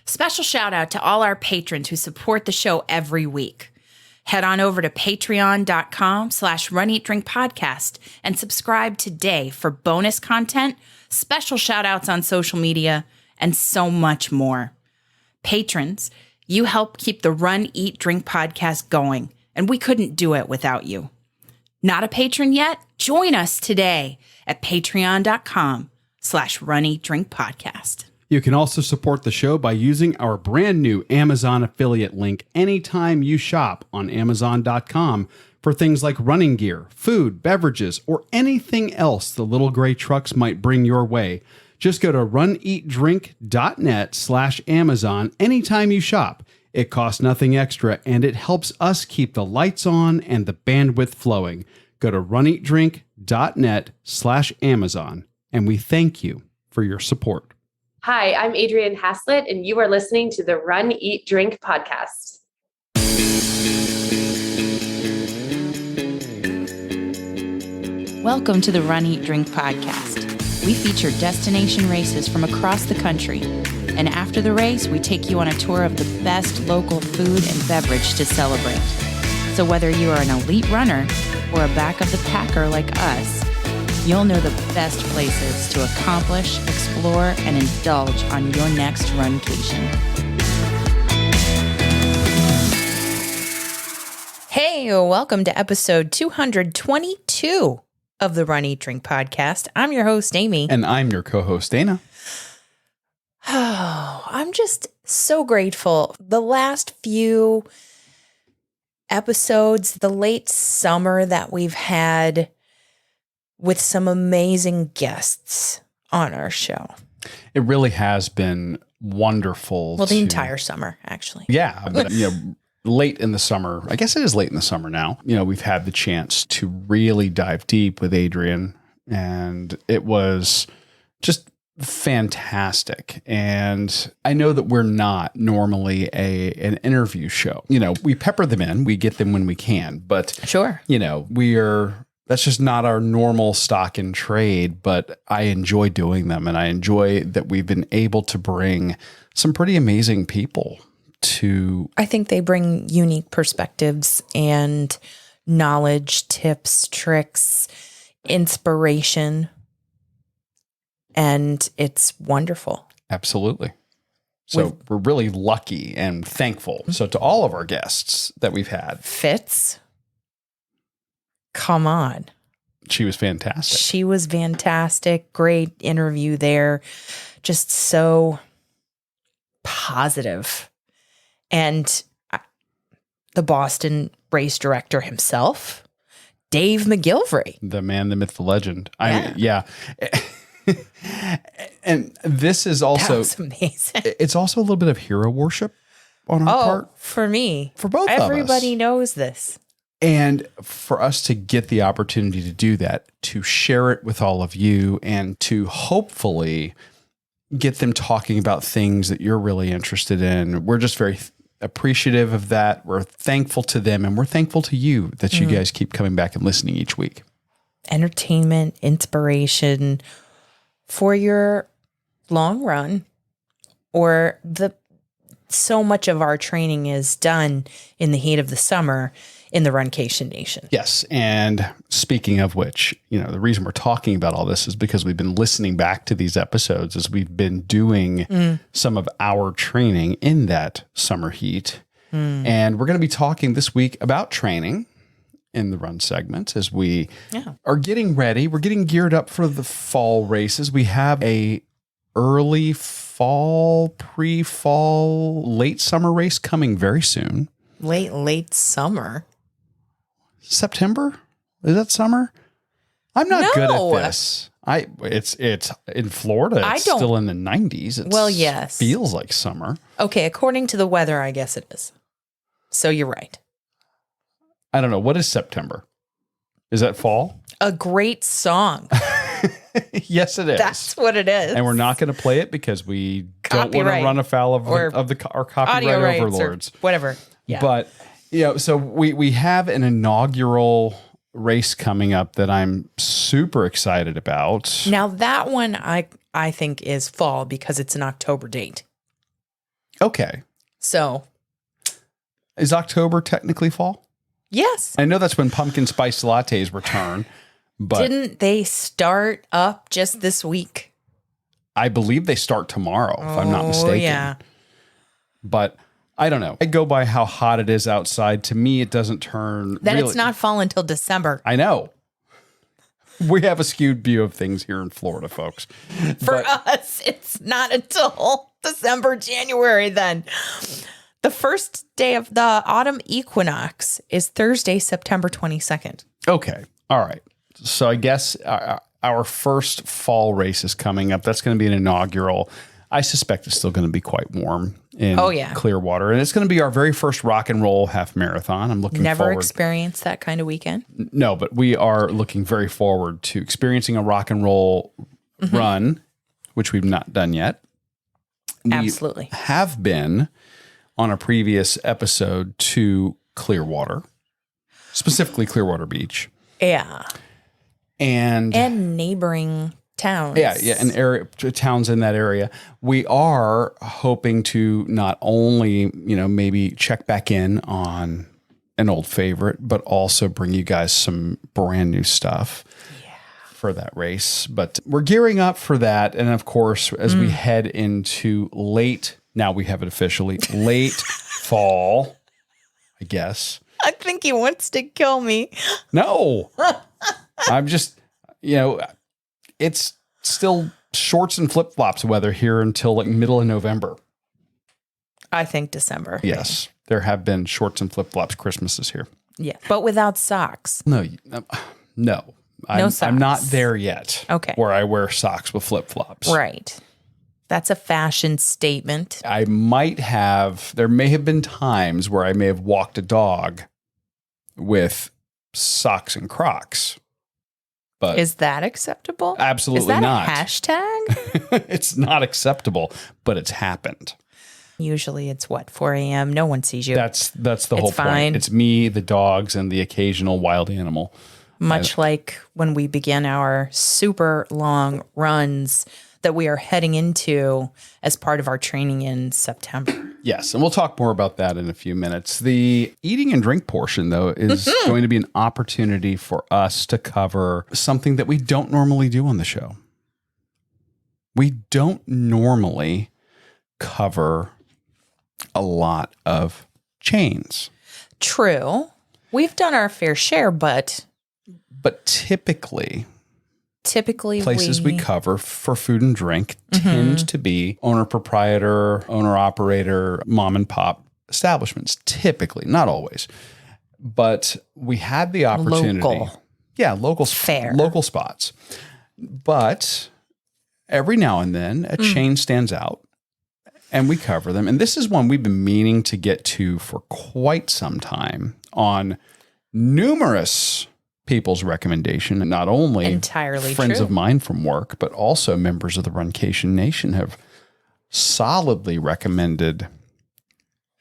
Special shout out to all our patrons who support the show every week. Head on over to patreon.com/runeatdrinkpodcast and subscribe today for bonus content, special shout outs on social media, and so much more. Patrons, you help keep the Run, Eat, Drink podcast going, and we couldn't do it without you. Not a patron yet? Join us today at patreon.com/runeatdrinkpodcast. You can also support the show by using our brand new Amazon affiliate link anytime you shop on Amazon.com for things like running gear, food, beverages, or anything else the little gray trucks might bring your way. Just go to runeatdrink.net/Amazon anytime you shop. It costs nothing extra, and it helps us keep the lights on and the bandwidth flowing. Go to runeatdrink.net/Amazon, and we thank you for your support. Hi, I'm Adrienne Haslett, and you are listening to the Run, Eat, Drink podcast. Welcome to the Run, Eat, Drink podcast. We feature destination races from across the country. And after the race, we take you on a tour of the best local food and beverage to celebrate. So whether you are an elite runner or a back of the packer like us, you'll know the best places to accomplish, explore, and indulge on your next runcation. Hey, welcome to episode 222 of the Run, Eat, Drink podcast. I'm your host, Amy. And I'm your co-host, Dana. Oh, I'm just so grateful. The last few episodes, the late summer that we've had with some amazing guests on our show. It really has been wonderful. Well, the entire summer, actually. Yeah, but late in the summer, I guess it is late in the summer now. We've had the chance to really dive deep with Adrienne, and it was just fantastic. And I know that we're not normally an interview show. We pepper them in, we get them when we can, but sure, that's just not our normal stock in trade, but I enjoy doing them. And I enjoy that we've been able to bring some pretty amazing people to. I think they bring unique perspectives and knowledge, tips, tricks, inspiration. And it's wonderful. Absolutely. So we're really lucky and thankful. So to all of our guests that we've had. Fitz, come on. She was fantastic. She was fantastic. Great interview there. Just so positive. And the Boston race director himself, Dave McGilvray. The man, the myth, the legend. Yeah. And this is also amazing. It's also a little bit of hero worship on our part. For me. For both of us. Everybody knows this. And for us to get the opportunity to do that, to share it with all of you, and to hopefully get them talking about things that you're really interested in. We're just very appreciative of that. We're thankful to them, and we're thankful to you that you guys keep coming back and listening each week. Entertainment, inspiration for your long run, or so much of our training is done in the heat of the summer in the Runcation Nation. Yes. And speaking of which, the reason we're talking about all this is because we've been listening back to these episodes as we've been doing some of our training in that summer heat. And we're going to be talking this week about training in the run segment as we are getting ready. We're getting geared up for the fall races. We have a early fall, pre-fall, late summer race coming very soon. Late summer? September? Is that summer? I'm not good at this. It's in Florida. It's still in the 90s. Yes. Feels like summer. Okay, according to the weather, I guess it is. So you're right. I don't know. What is September? Is that fall? A great song. Yes, it is. That's what it is. And we're not going to play it because we don't want to run afoul of our copyright overlords. Whatever. Yeah. But, so we have an inaugural race coming up that I'm super excited about. Now, that one I think is fall because it's an October date. Okay. So, Is October technically fall? yes. I know that's when pumpkin spice lattes return, but Didn't they start up just this week? I believe they start tomorrow, if I'm not mistaken. Oh, yeah. But I don't know. I go by how hot it is outside. To me, it doesn't turn. Then really, it's not fall until December. I know. We have a skewed view of things here in Florida, folks. For us, it's not until December, January then. The first day of the autumn equinox is Thursday, September 22nd. Okay. All right. So I guess our first fall race is coming up. That's going to be an inaugural. I suspect it's still going to be quite warm in Clearwater. And it's going to be our very first rock and roll half marathon. I'm looking Never forward. experienced that kind of weekend. No, but we are looking very forward to experiencing a rock and roll run, which we've not done yet. Absolutely. We have been on a previous episode to Clearwater, specifically Clearwater Beach. Yeah. And neighboring towns. Yeah, towns in that area. We are hoping to not only, maybe check back in on an old favorite, but also bring you guys some brand new stuff for that race. But we're gearing up for that. And of course, as we head into now we have it officially, late fall, I guess. I think he wants to kill me. No, I'm just, it's still shorts and flip-flops weather here until like middle of November. I think December. Yes. There have been shorts and flip-flops Christmases here. Yeah. But without socks. No. No socks. I'm not there yet. Okay. Where I wear socks with flip-flops. Right. That's a fashion statement. There may have been times where I may have walked a dog with socks and Crocs. But is that acceptable? Absolutely not. Is that a hashtag? It's not acceptable, but it's happened. Usually it's 4 a.m. No one sees you. That's the whole fine. point. It's me, the dogs, and the occasional wild animal. Much like when we begin our super long runs that we are heading into as part of our training in September. Yes, and we'll talk more about that in a few minutes. The eating and drink portion, though, is going to be an opportunity for us to cover something that we don't normally do on the show. We don't normally cover a lot of chains. True. We've done our fair share, but typically typically places we cover for food and drink tend to be owner-proprietor, owner-operator, mom-and-pop establishments, typically, not always. But we had the opportunity. Local. Yeah, local. Fair. Local spots. But every now and then, a chain stands out, and we cover them. And this is one we've been meaning to get to for quite some time on numerous people's recommendation, and not only entirely friends true. of mine from work, but also members of the Runcation Nation have solidly recommended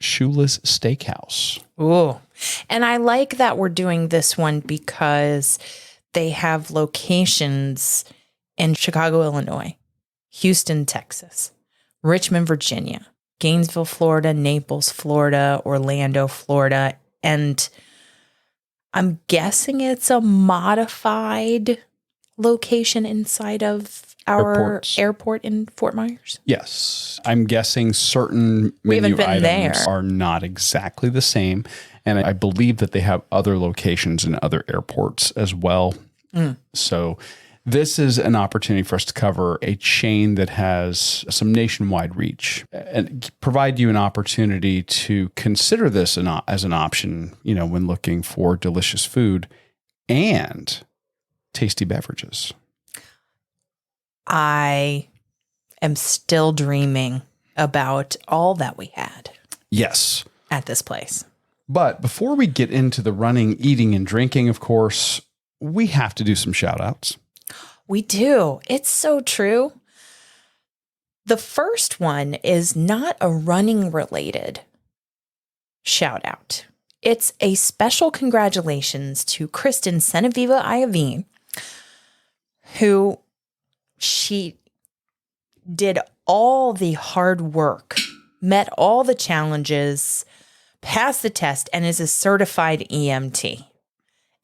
Shula's Steakhouse. Ooh. And I like that we're doing this one because they have locations in Chicago, Illinois, Houston, Texas, Richmond, Virginia, Gainesville, Florida, Naples, Florida, Orlando, Florida, and I'm guessing it's a modified location inside of our airport in Fort Myers. Yes. I'm guessing certain menu items are not exactly the same. And I believe that they have other locations in other airports as well. So this is an opportunity for us to cover a chain that has some nationwide reach and provide you an opportunity to consider this as an option, when looking for delicious food and tasty beverages. I am still dreaming about all that we had. Yes. At this place. But before we get into the running, eating, and drinking, of course, we have to do some shout outs. We do. It's so true. The first one is not a running related shout out. It's a special congratulations to Kristin Ceneviva-Iovene, who she did all the hard work met all the challenges, passed the test, and is a certified EMT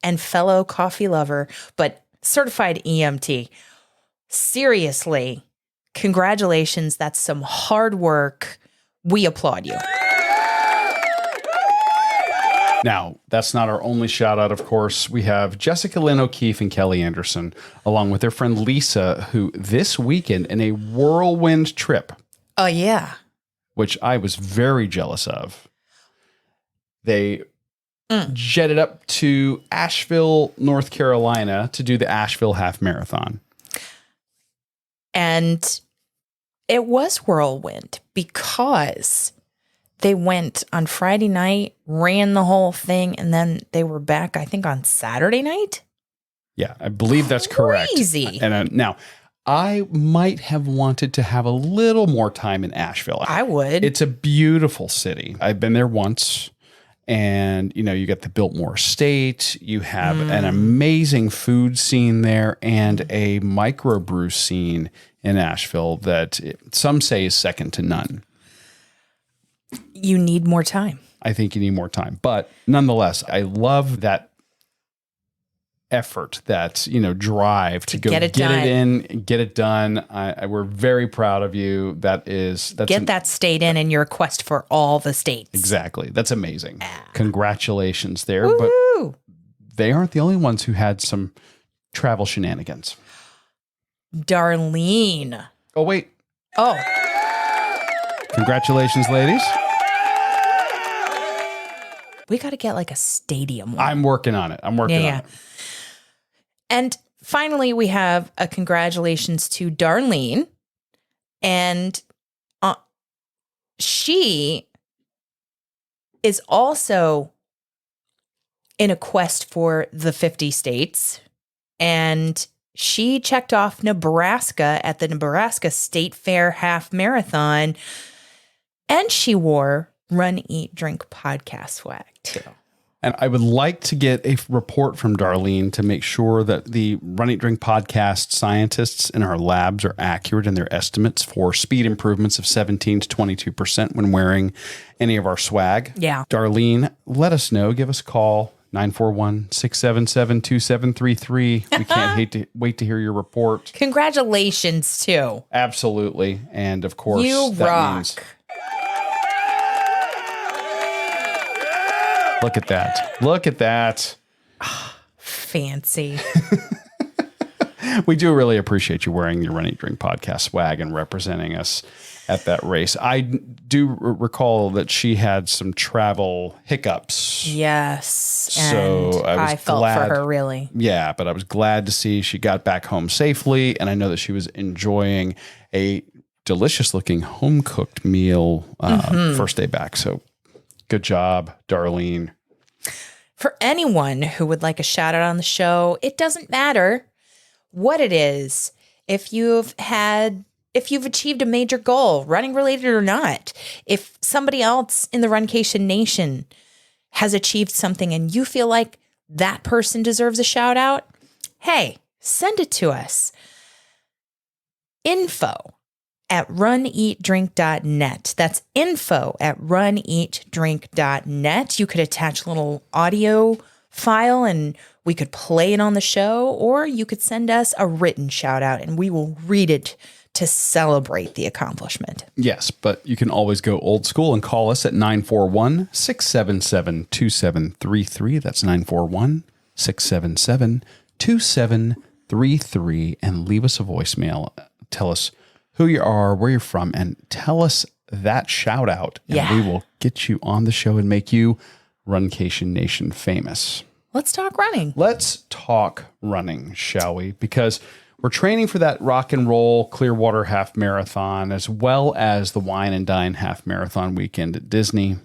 and fellow coffee lover, but certified EMT. Seriously, congratulations. That's some hard work. We applaud you. Now, that's not our only shout out, of course. We have Jessica Lynn O'Keefe and Kelly Anderson, along with their friend Lisa, who this weekend in a whirlwind trip. Oh, yeah. Which I was very jealous of. They jetted up to Asheville, North Carolina to do the Ashville Half Marathon. And it was whirlwind because they went on Friday night, ran the whole thing, and then they were back, I think, on Saturday night. Yeah, I believe that's correct. Crazy. And now, I might have wanted to have a little more time in Asheville. I would. It's a beautiful city. I've been there once. And, you know, you got the Biltmore Estate. You have an amazing food scene there and a microbrew scene in Asheville that some say is second to none. You need more time. I think you need more time. But nonetheless, I love that effort, that, you know, drive to go get it in, get it done. We're very proud of you. That's that state in your quest for all the states. Exactly. That's amazing. Congratulations there. Woo-hoo. But they aren't the only ones who had some travel shenanigans. Darlene. Oh, wait. Oh. Congratulations, ladies. We got to get like a stadium one. I'm working on it. On it. And finally, we have a congratulations to Darlene. And she is also in a quest for the 50 states. And she checked off Nebraska at the Nebraska State Fair Half Marathon. And she wore Run, Eat, Drink podcast swag too. And I would like to get a report from Darlene to make sure that the Run, Eat, Drink podcast scientists in our labs are accurate in their estimates for speed improvements of 17 to 22% when wearing any of our swag. Yeah. Darlene, let us know. Give us a call, 941-677-2733. We can't wait to hear your report. Congratulations too. Absolutely. And of course, you rock. Look at that. Look at that. Fancy. We do really appreciate you wearing your Run, Eat, Drink podcast swag and representing us at that race. I do recall that she had some travel hiccups. Yes. So I felt for her, really. Yeah, but I was glad to see she got back home safely. And I know that she was enjoying a delicious looking home cooked meal first day back. So good job, Darlene. For anyone who would like a shout out on the show, it doesn't matter what it is. If you've achieved a major goal, running related or not, if somebody else in the Runcation Nation has achieved something and you feel like that person deserves a shout out, hey, send it to us. info@runeatdrink.net. That's info@runeatdrink.net. You could attach a little audio file and we could play it on the show, or you could send us a written shout out and we will read it to celebrate the accomplishment. Yes, but you can always go old school and call us at 941-677-2733. That's 941-677-2733, and leave us a voicemail. Tell us who you are, where you're from, and tell us that shout out. And we will get you on the show and make you Runcation Nation famous. Let's talk running. Let's talk running, shall we? Because we're training for that Rock and Roll Clearwater Half Marathon, as well as the Wine and Dine Half Marathon weekend at Disney.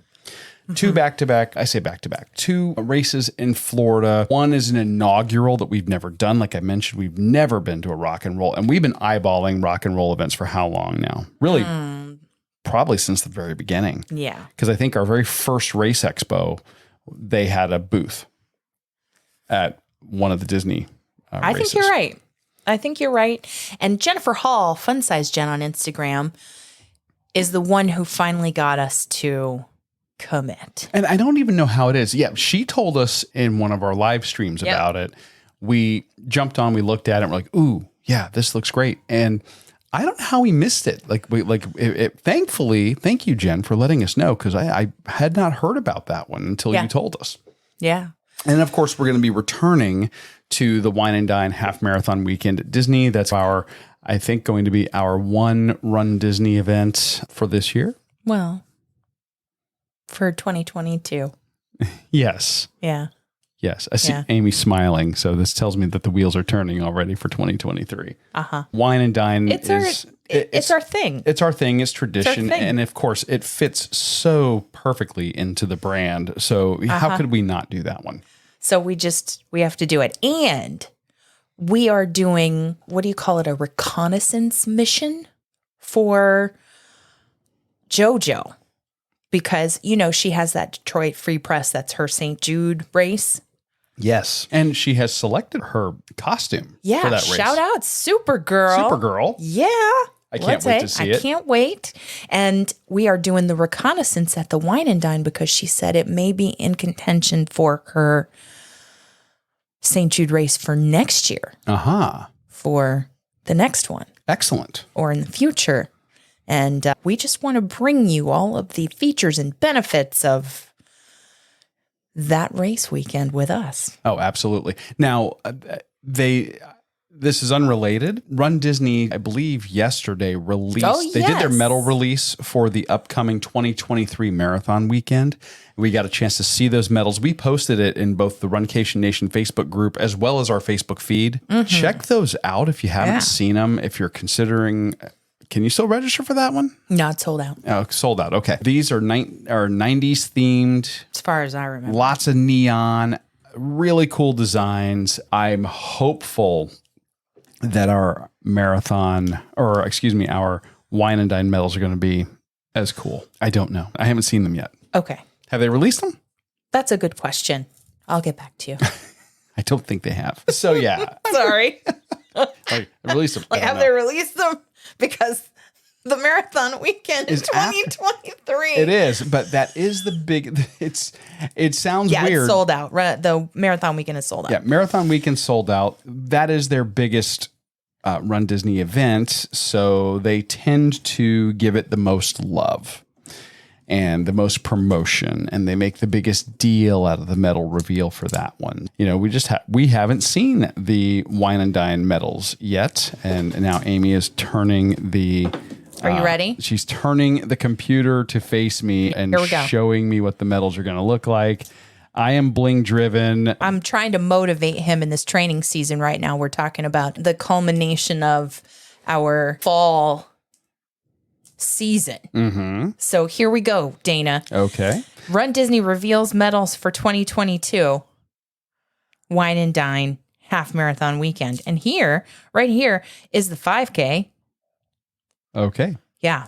Two back-to-back, I say back-to-back, two races in Florida. One is an inaugural that we've never done. Like I mentioned, we've never been to a rock and roll. And we've been eyeballing rock and roll events for how long now? Really, probably since the very beginning. Yeah. Because I think our very first race expo, they had a booth at one of the Disney races. I think you're right. I think you're right. And Jennifer Hall, Fun Size Jen on Instagram, is the one who finally got us to commit. And I don't even know how it is. Yeah, she told us in one of our live streams about it. We jumped on, we looked at it, and we're like, ooh, yeah, this looks great. And I don't know how we missed it. Thankfully, thank you, Jen, for letting us know, because I had not heard about that one until you told us. Yeah. And of course, we're going to be returning to the Wine and Dine Half Marathon weekend at Disney. That's I think, going to be our one Run Disney event for this year. Well, for 2022. Yes. Yeah. Yes. I see Amy smiling. So this tells me that the wheels are turning already for 2023. Uh-huh. Wine and Dine it's our thing. It's our thing. It's tradition. It's our thing. And of course, it fits so perfectly into the brand. So how could we not do that one? So we have to do it. And we are doing, what do you call it? A reconnaissance mission for JoJo. Because, she has that Detroit Free Press. That's her St. Jude race. Yes. And she has selected her costume for that race. Shout out Supergirl. Supergirl. Yeah. I can't wait to see it. I can't wait. And we are doing the reconnaissance at the Wine and Dine because she said it may be in contention for her St. Jude race for next year. For the next one. Excellent. Or in the future. And we just want to bring you all of the features and benefits of that race weekend with us. Oh, absolutely. Now, this is unrelated. Run Disney, I believe, yesterday released. They did their medal release for the upcoming 2023 marathon weekend. We got a chance to see those medals. We posted it in both the Runcation Nation Facebook group as well as our Facebook feed. Mm-hmm. Check those out if you haven't seen them. If you're considering... Can you still register for that one? No, it's sold out. Oh, sold out. Okay. These are 90s themed. As far as I remember. Lots of neon, really cool designs. I'm hopeful that our our Wine and Dine medals are going to be as cool. I don't know. I haven't seen them yet. Okay. Have they released them? That's a good question. I'll get back to you. I don't think they have. So yeah. Sorry. Release them. Have they released them? Because the marathon weekend is 2023. It is, but that is the big. It sounds weird. It's sold out. The marathon weekend is sold out. Yeah, marathon weekend sold out. That is their biggest Run Disney event, so they tend to give it the most love and the most promotion, and they make the biggest deal out of the medal reveal for that one. We haven't seen the Wine and Dine medals yet, and now Amy is turning the... Are you ready? She's turning the computer to face me and showing me what the medals are going to look like. I am bling driven. I'm trying to motivate him in this training season right now. We're talking about the culmination of our fall season. Mm-hmm. So here we go, Dana. Okay. Run Disney reveals medals for 2022 Wine and Dine Half Marathon weekend. And right here is the 5K. Okay. Yeah.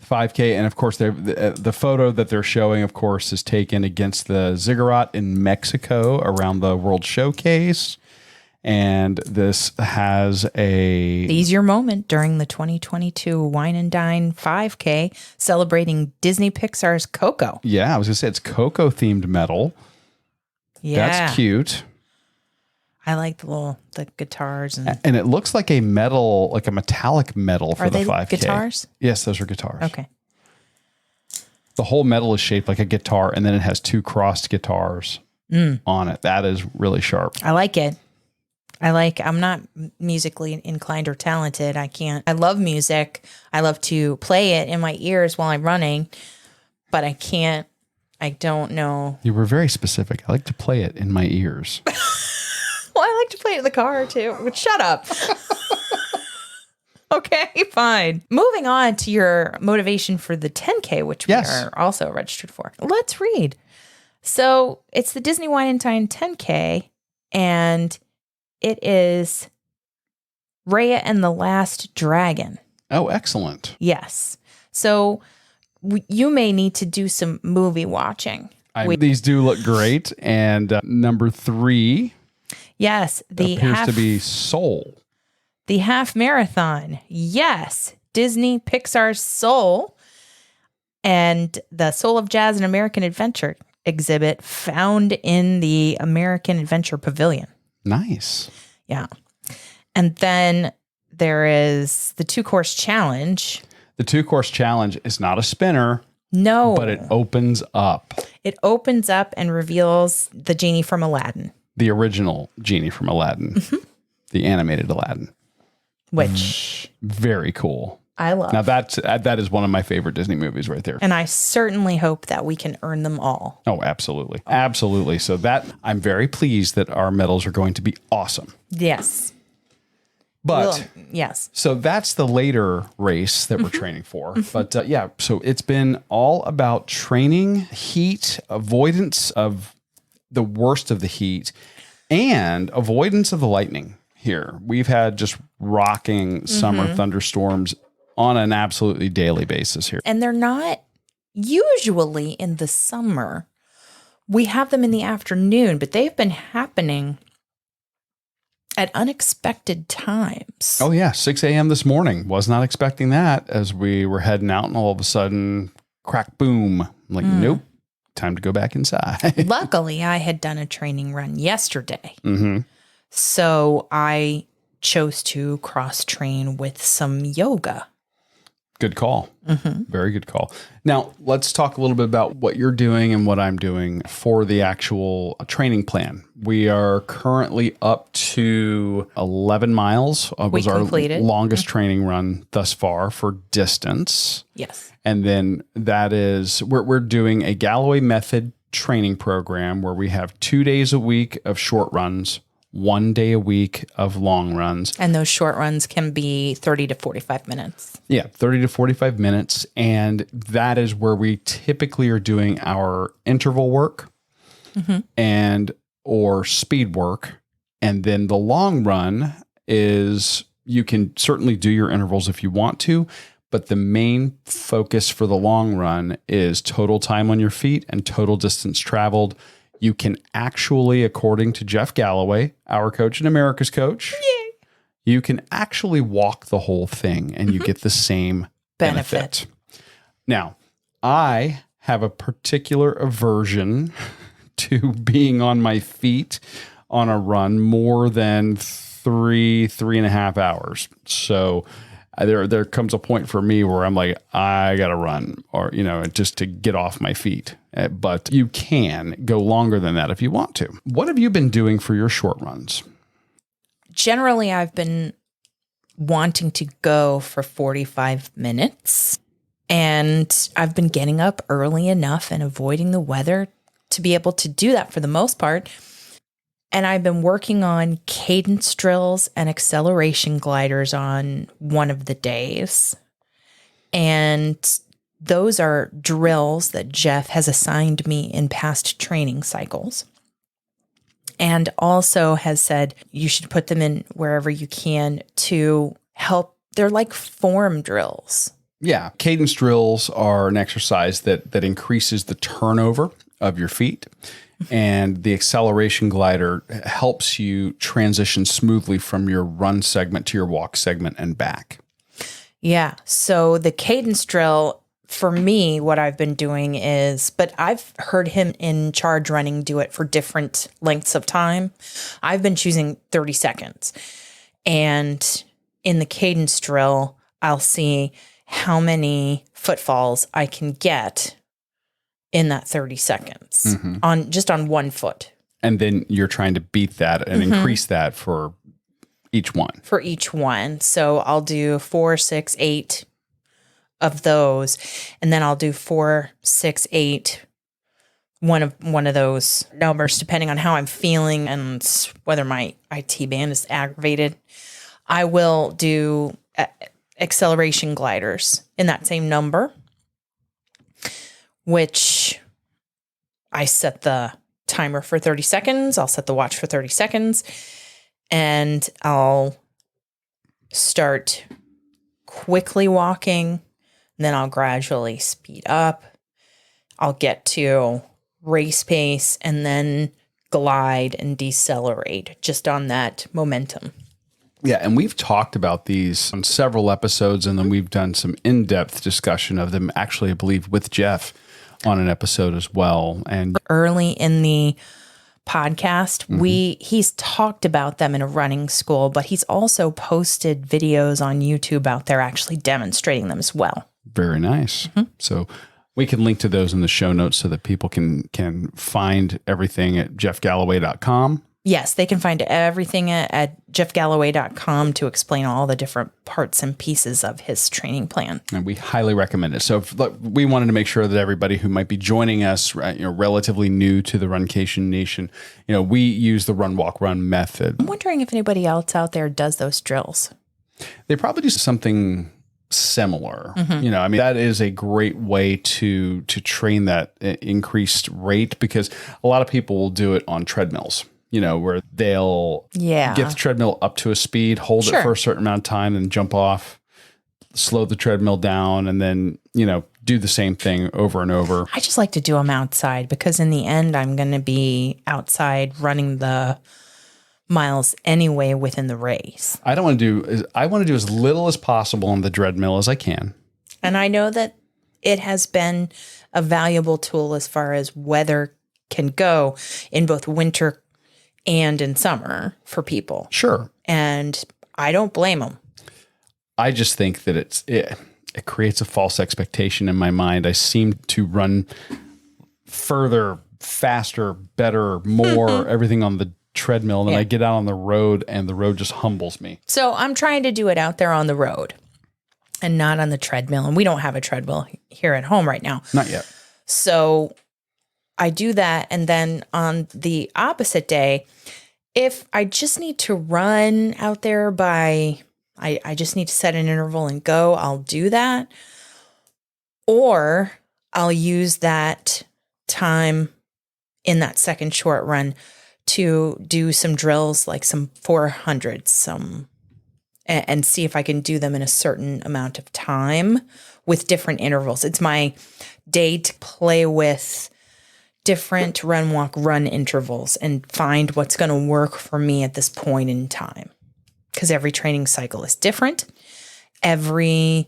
5K. And of course, the photo that they're showing, of course, is taken against the ziggurat in Mexico around the World Showcase. And this has Seize Yeah, I was going to say it's Coco themed medal. Yeah. That's cute. I like the guitars. And it looks like a metal, like a metallic metal for the 5K. Are they guitars? Yes, those are guitars. Okay. The whole metal is shaped like a guitar, and then it has two crossed guitars on it. That is really sharp. I like it. I'm not musically inclined or talented. I love music. I love to play it in my ears while I'm running, but I don't know. You were very specific. I like to play it in my ears. Well, I like to play it in the car too. But shut up. Okay, fine. Moving on to your motivation for the 10K, which we are also registered for. Let's read. So it's the Disney Wine and Dine 10K, and it is Raya and the Last Dragon. Oh, excellent. Yes. So you may need to do some movie watching. These do look great. And number 3. Yes. Appears to be Soul. The half marathon. Yes. Disney Pixar's Soul. and the Soul of Jazz and American Adventure exhibit found in the American Adventure Pavilion. Nice. Yeah. And then there is the 2-course challenge. The 2-course challenge is not a spinner. No. But it opens up. It opens up and reveals the genie from Aladdin. The original genie from Aladdin. The animated Aladdin. Which. Very cool. I love. Now that is one of my favorite Disney movies right there. And I certainly hope that we can earn them all. Oh, absolutely. Absolutely. So I'm very pleased that our medals are going to be awesome. Yes. But yes. So that's the later race that we're training for. But so it's been all about training, heat, avoidance of the worst of the heat, and avoidance of the lightning here. We've had just rocking summer thunderstorms on an absolutely daily basis here. And they're not usually in the summer. We have them in the afternoon, but they've been happening at unexpected times. Oh, yeah. 6 a.m. this morning. Was not expecting that as we were heading out, and all of a sudden, crack, boom. I'm like, nope, time to go back inside. Luckily, I had done a training run yesterday. Mm-hmm. So I chose to cross-train with some yoga. Good call. Very good call. Now, let's talk a little bit about what you're doing and what I'm doing for the actual training plan. We are currently up to 11 miles. Was our longest training run thus far for distance. Yes. And then that is, we're doing a Galloway method training program where we have 2 days a week of short runs, 1 day a week of long runs. And those short runs can be 30 to 45 minutes. Yeah, 30 to 45 minutes. And that is where we typically are doing our interval work and or speed work. And then the long run is, you can certainly do your intervals if you want to, but the main focus for the long run is total time on your feet and total distance traveled. You can actually, according to Jeff Galloway, our coach and America's coach, you can actually walk the whole thing and you get the same benefit. Now, I have a particular aversion to being on my feet on a run more than 3.5 hours. So there comes a point for me where I'm like, I got to run, or, just to get off my feet. But you can go longer than that if you want to. What have you been doing for your short runs? Generally, I've been wanting to go for 45 minutes, and I've been getting up early enough and avoiding the weather to be able to do that for the most part. And I've been working on cadence drills and acceleration gliders on one of the days. And those are drills that Jeff has assigned me in past training cycles. And also has said you should put them in wherever you can to help. They're like form drills. Yeah. Cadence drills are an exercise that increases the turnover of your feet. And the acceleration glider helps you transition smoothly from your run segment to your walk segment and back. Yeah. So the cadence drill, for me, what I've been doing is, but I've heard him in charge running do it for different lengths of time. I've been choosing 30 seconds. And in the cadence drill, I'll see how many footfalls I can get in that 30 seconds on one foot. And then you're trying to beat that and increase that for each one. For each one. So I'll do 4, 6, 8 of those. And then I'll do 4, 6, 8, one of those numbers, depending on how I'm feeling and whether my IT band is aggravated. I will do acceleration gliders in that same number, which I set the timer for 30 seconds. I'll set the watch for 30 seconds, and I'll start quickly walking, and then I'll gradually speed up. I'll get to race pace and then glide and decelerate just on that momentum. Yeah, and we've talked about these on several episodes, and then we've done some in-depth discussion of them, actually, I believe, with Jeff on an episode as well. And early in the podcast, he's talked about them in a running school, but he's also posted videos on YouTube out there actually demonstrating them as well. Very nice. So we can link to those in the show notes so that people can find everything at jeffgalloway.com. Yes, they can find everything at jeffgalloway.com to explain all the different parts and pieces of his training plan. And we highly recommend it. So we wanted to make sure that everybody who might be joining us, relatively new to the Runcation Nation, we use the run, walk, run method. I'm wondering if anybody else out there does those drills. They probably do something similar. That is a great way to train that increased rate, because a lot of people will do it on treadmills. Where they'll get the treadmill up to a speed, hold it for a certain amount of time, and jump off, slow the treadmill down, and then, do the same thing over and over. I just like to do them outside, because in the end, I'm going to be outside running the miles anyway within the race. I want to do as little as possible on the treadmill as I can. And I know that it has been a valuable tool as far as weather can go in both winter and in summer for people. Sure. And I don't blame them. I just think that it creates a false expectation in my mind. I seem to run further, faster, better, more, everything on the treadmill. And then I get out on the road, and the road just humbles me. So I'm trying to do it out there on the road and not on the treadmill. And we don't have a treadmill here at home right now. Not yet. So I do that. And then on the opposite day, if I just need to run out there I just need to set an interval and go, I'll do that. Or I'll use that time in that second short run to do some drills, like some 400s, and see if I can do them in a certain amount of time with different intervals. It's my day to play with different run, walk, run intervals and find what's going to work for me at this point in time. Because every training cycle is different. Every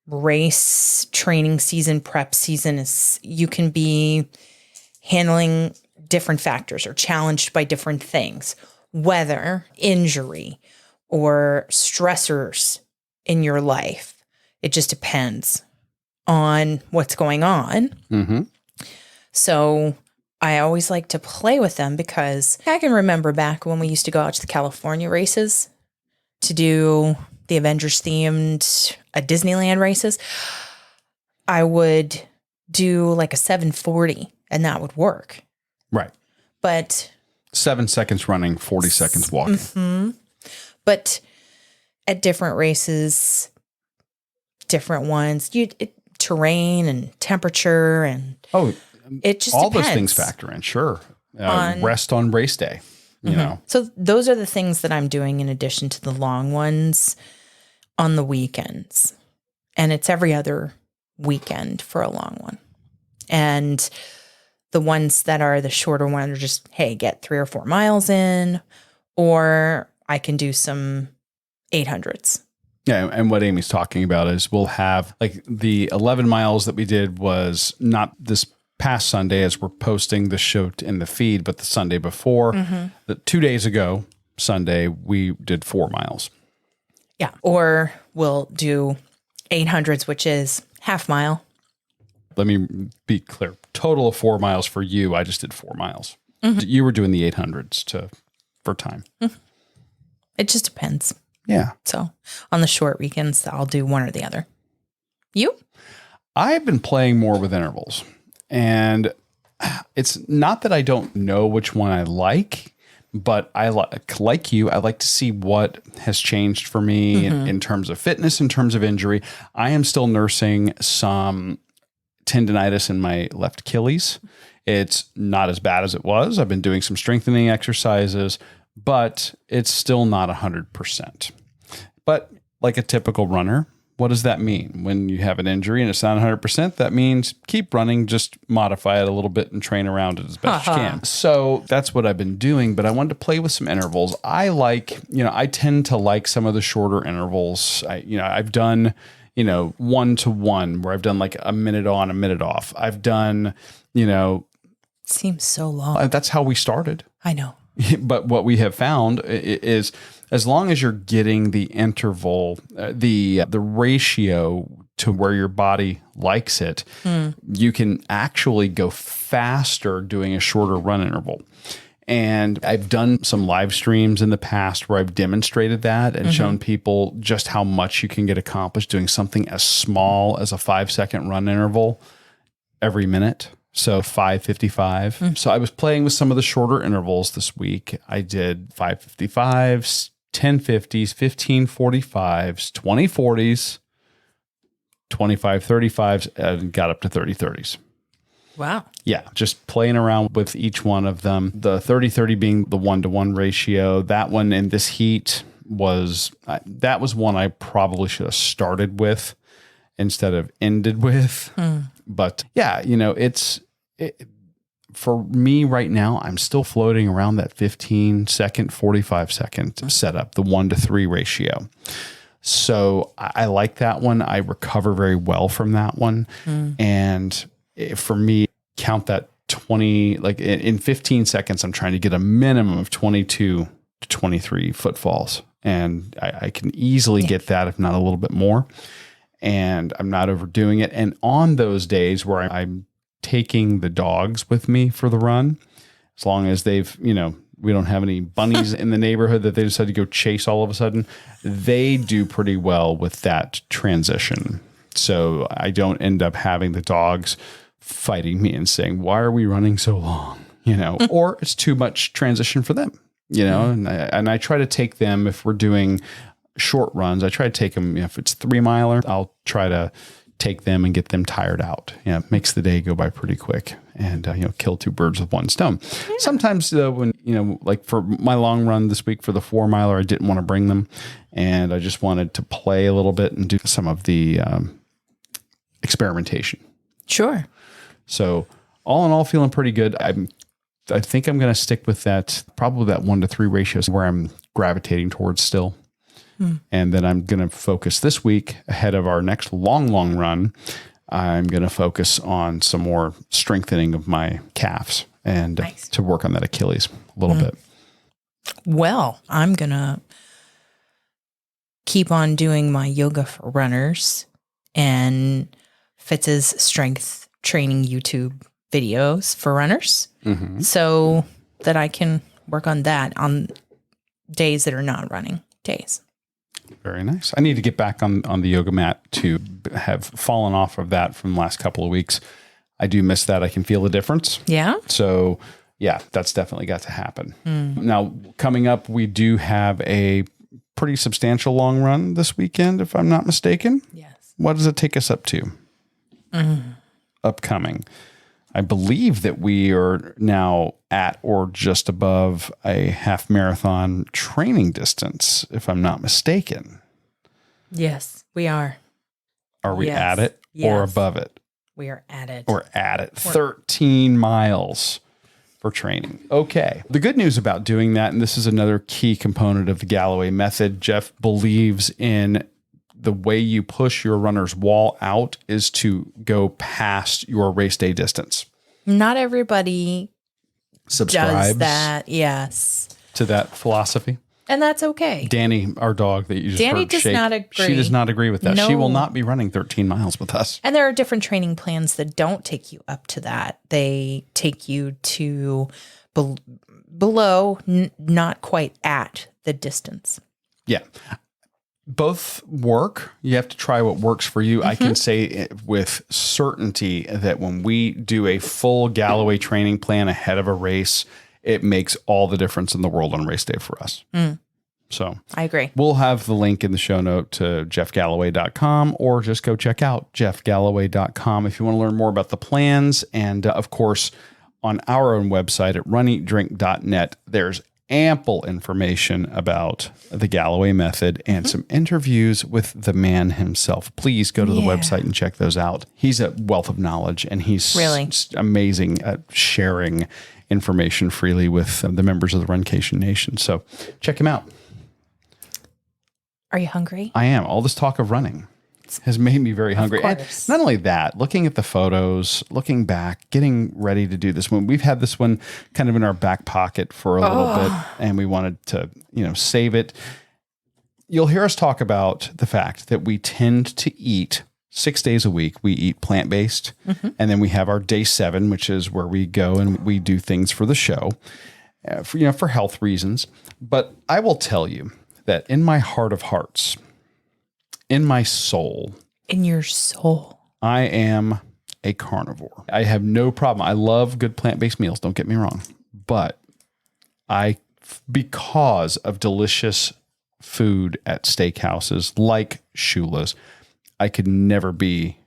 race, training season, prep season you can be handling different factors or challenged by different things, weather, injury, or stressors in your life. It just depends on what's going on. Mm-hmm. So I always like to play with them, because I can remember back when we used to go out to the California races to do the Avengers themed Disneyland races. I would do like a 740 and that would work. Right. But 7 seconds running, 40 seconds walking. Mm-hmm. But at different races, different ones, terrain and temperature and it just all depends. Those things factor in. Sure. Rest on race day, you know. So those are the things that I'm doing in addition to the long ones on the weekends. And it's every other weekend for a long one. And the ones that are the shorter ones are just, hey, get 3 or 4 miles in, or I can do some 800s. Yeah, and what Amy's talking about is we'll have like the 11 miles that we did was not this past Sunday as we're posting the show in the feed, but the Sunday before. The 2 days ago, Sunday, we did 4 miles. Yeah, or we'll do 800s, which is half mile. Let me be clear. Total of 4 miles for you. I just did 4 miles. You were doing the 800s for time. It just depends. Yeah. So on the short weekends, I'll do one or the other. You? I've been playing more with intervals. And it's not that I don't know which one I like, but I like you. I like to see what has changed for me in terms of fitness, in terms of injury. I am still nursing some tendonitis in my left Achilles. It's not as bad as it was. I've been doing some strengthening exercises, but it's still not 100%. But like a typical runner, What does that mean? When you have an injury and it's not 100%, that means keep running, just modify it a little bit and train around it as best you can. So that's what I've been doing, but I wanted to play with some intervals. I tend to like some of the shorter intervals. I've done, 1-to-1 where I've done like a minute on, a minute off. I've done, Seems so long. That's how we started. I know. But what we have found is as long as you're getting the interval, the ratio to where your body likes it, you can actually go faster doing a shorter run interval. And I've done some live streams in the past where I've demonstrated that and shown people just how much you can get accomplished doing something as small as a 5-second run interval every minute. So 5:55. So I was playing with some of the shorter intervals this week. I did 5:55s, 10:50s, 15:45s, 20:40s, 25:35s, and got up to 30:30s. Wow. Yeah, just playing around with each one of them. The 30-30 being the 1-to-1 ratio. That one in this heat was one I probably should have started with instead of ended with. But yeah, for me right now, I'm still floating around that 15-second, 45-second setup, the 1-to-3 ratio. So I like that one. I recover very well from that one. And for me, count that 20, like in 15 seconds, I'm trying to get a minimum of 22 to 23 footfalls. And I can easily get that, if not a little bit more. And I'm not overdoing it. And on those days where I'm taking the dogs with me for the run, as long as they've, we don't have any bunnies in the neighborhood that they decide to go chase all of a sudden, they do pretty well with that transition. So I don't end up having the dogs fighting me and saying, why are we running so long? Or it's too much transition for them, and I try to take them, if we're doing short runs, I try to take them, if it's 3-miler, I'll try to take them and get them tired out. It makes the day go by pretty quick and, kill 2 birds with 1 stone. Yeah. Sometimes when, like for my long run this week for the 4-miler, I didn't want to bring them and I just wanted to play a little bit and do some of the experimentation. Sure. So all in all, feeling pretty good. I think I'm going to stick with that, probably that 1-to-3 ratio where I'm gravitating towards still. And then I'm going to focus this week ahead of our next long run. I'm going to focus on some more strengthening of my calves and to work on that Achilles a little bit. Well, I'm going to keep on doing my yoga for runners and Fitz's strength training YouTube videos for runners so that I can work on that on days that are not running days. Very nice. I need to get back on the yoga mat to have fallen off of that from the last couple of weeks. I do miss that. I can feel the difference. Yeah. So yeah, that's definitely got to happen. Now coming up, we do have a pretty substantial long run this weekend, if I'm not mistaken. Yes. What does it take us up to? Upcoming. I believe that we are now at or just above a half marathon training distance, if I'm not mistaken. Yes, we are. Are we at it or above it? We are at it. We're at it. 13 miles for training. Okay. The good news about doing that, and this is another key component of the Galloway method, Jeff believes in the way you push your runner's wall out is to go past your race day distance. Not everybody subscribes does that. Yes. To that philosophy. And that's okay. Danny, our dog that you just Danny heard does shake, not agree. She does not agree with that. No. She will not be running 13 miles with us. And there are different training plans that don't take you up to that. They take you to below, not quite at the distance. Yeah. Both work. You have to try what works for you. I can say with certainty that when we do a full Galloway training plan ahead of a race, it makes all the difference in the world on race day for us. So I agree. We'll have the link in the show note to jeffgalloway.com or just go check out jeffgalloway.com if you want to learn more about the plans. And of course, on our own website at runeatdrink.net, there's ample information about the Galloway method and some interviews with the man himself. Please go to the website and check those out. He's a wealth of knowledge, and he's really amazing at sharing information freely with the members of the Runcation Nation. So check him out. Are you hungry? I am. All this talk of running has made me very hungry. And course. not only that, looking at the photos, looking back, getting ready to do this one. We've had this one kind of in our back pocket for a little bit, and we wanted to, save it. You'll hear us talk about the fact that we tend to eat 6 days a week. We eat plant-based, and then we have our day 7, which is where we go and we do things for the show, for health reasons. But I will tell you that in my heart of hearts, in my soul. In your soul. I am a carnivore. I have no problem. I love good plant-based meals. Don't get me wrong. But because of delicious food at steakhouses like Shula's, I could never be,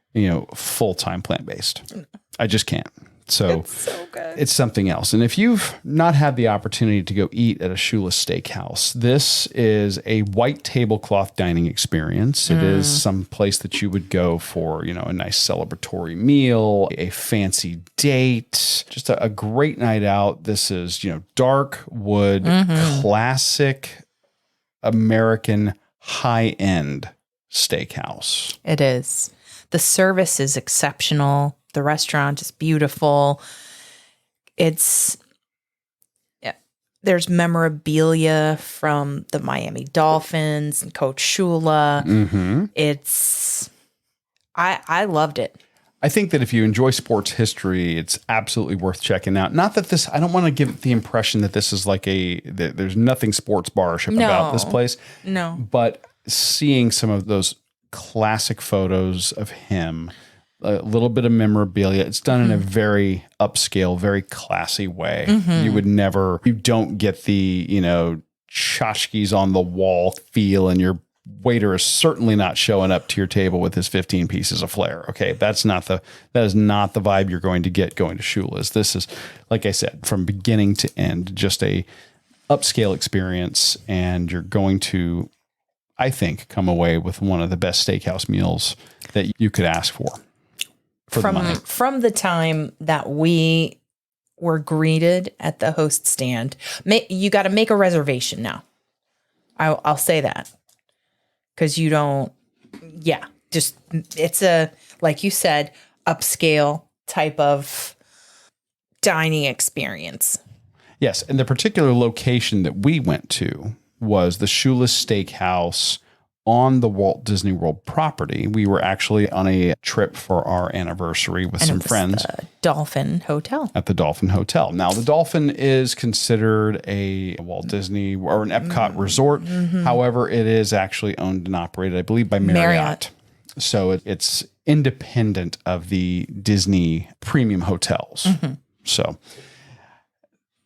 full-time plant-based. I just can't. So it's so good. It's something else. And if you've not had the opportunity to go eat at a Shula steakhouse, this is a white tablecloth dining experience. It is some place that you would go for, a nice celebratory meal, a fancy date, just a great night out. This is, dark wood, classic American high-end steakhouse. It is. The service is exceptional. The restaurant is beautiful. There's memorabilia from the Miami Dolphins and Coach Shula. I loved it. I think that if you enjoy sports history, it's absolutely worth checking out. Not that I don't want to give the impression that this is like that there's nothing sports bar-ship about this place. No. But seeing some of those classic photos of him, a little bit of memorabilia. It's done in a very upscale, very classy way. You don't get the, tchotchkes on the wall feel, and your waiter is certainly not showing up to your table with his 15 pieces of flair. Okay. That is not the vibe you're going to get going to Shula's. This is, like I said, from beginning to end, just a upscale experience. And you're going to, I think, come away with one of the best steakhouse meals that you could ask for. From the time that we were greeted at the host stand, you got to make a reservation now. I'll say that because you don't. Yeah, just it's a, like you said, upscale type of dining experience. Yes, and the particular location that we went to was the Shula Steakhouse on the Walt Disney World property. We were actually on a trip for our anniversary with some friends. The Dolphin Hotel. At the Dolphin Hotel. Now, the Dolphin is considered a Walt Disney or an Epcot resort. However, it is actually owned and operated, I believe, by Marriott. So it's independent of the Disney premium hotels. So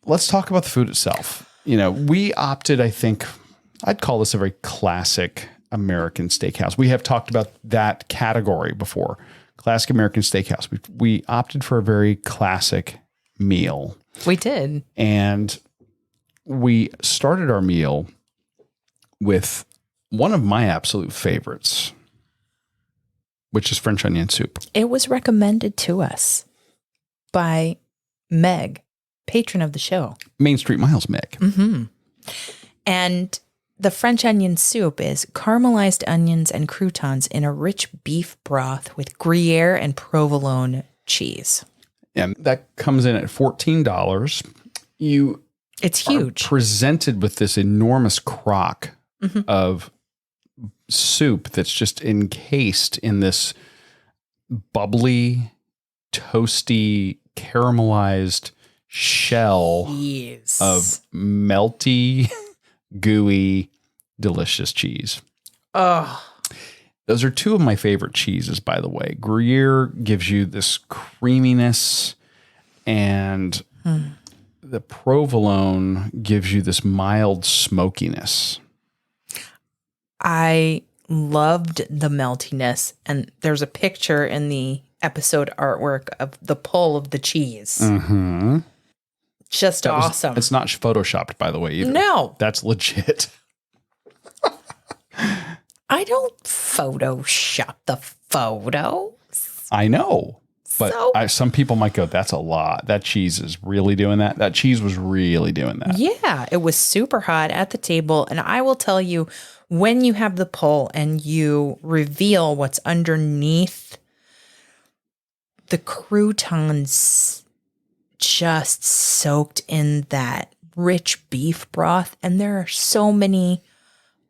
let's talk about the food itself. We opted, I think, I'd call this a very classic American steakhouse. We have talked about that category before. Classic American steakhouse. We opted for a very classic meal. We did. And we started our meal with one of my absolute favorites, which is French onion soup. It was recommended to us by Meg, patron of the show. Main Street Miles Meg. And the French onion soup is caramelized onions and croutons in a rich beef broth with Gruyere and provolone cheese. And that comes in at $14. It's huge. Presented with this enormous crock of soup that's just encased in this bubbly, toasty, caramelized shell of melty, gooey, delicious cheese. Those are two of my favorite cheeses, by the way. Gruyere gives you this creaminess, and the provolone gives you this mild smokiness. I loved the meltiness, and there's a picture in the episode artwork of the pull of the cheese. Just awesome. It's not photoshopped, by the way, either. No. That's legit. I don't Photoshop the photos. I know. But So- some people might go, that's a lot. That cheese is really doing that. That cheese was really doing that. Yeah, it was super hot at the table. And I will tell you, when you have the pull and you reveal what's underneath, the croutons just soaked in that rich beef broth. And there are so many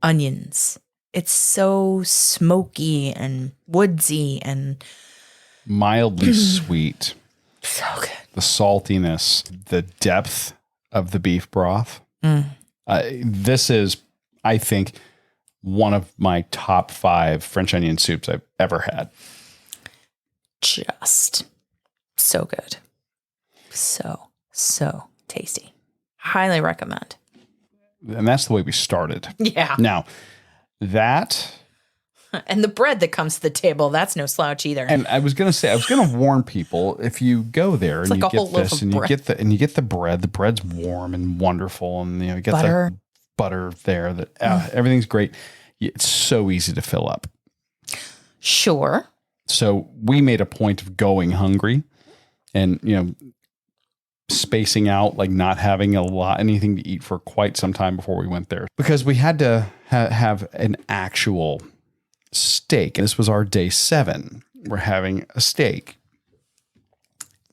onions. It's so smoky and woodsy and Mildly sweet. so good. The saltiness, the depth of the beef broth. This is, I think, one of my top 5 French onion soups I've ever had. Just so good. So tasty. Highly recommend. And that's the way we started. Yeah. Now, that... And the bread that comes to the table, that's no slouch either. And I was going to warn people, if you go there and like you a whole get loaf this of and bread. you get the bread's warm and wonderful, and you get Butter. the butter there, that everything's great. It's so easy to fill up. Sure. So we made a point of going hungry and, spacing out, like not having anything to eat for quite some time before we went there, because we had to have an actual steak. And this was our day 7. We're having a steak.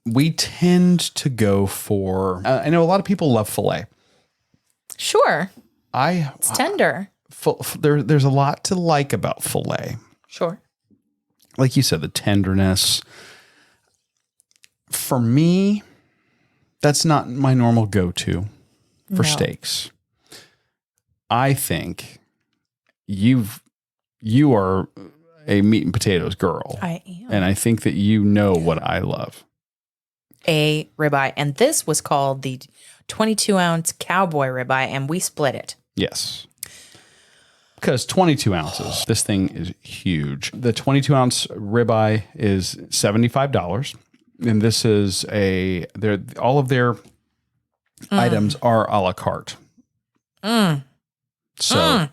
We tend to go for, I know a lot of people love filet. Sure. It's tender. There's a lot to like about filet. Sure. Like you said, the tenderness. For me, that's not my normal go-to for steaks. I think you are a meat and potatoes girl. I am. And I think that you know what I love. A ribeye. And this was called the 22-ounce cowboy ribeye, and we split it. Yes. Because 22 ounces, this thing is huge. The 22-ounce ribeye is $75. And this is all of their items are a la carte. So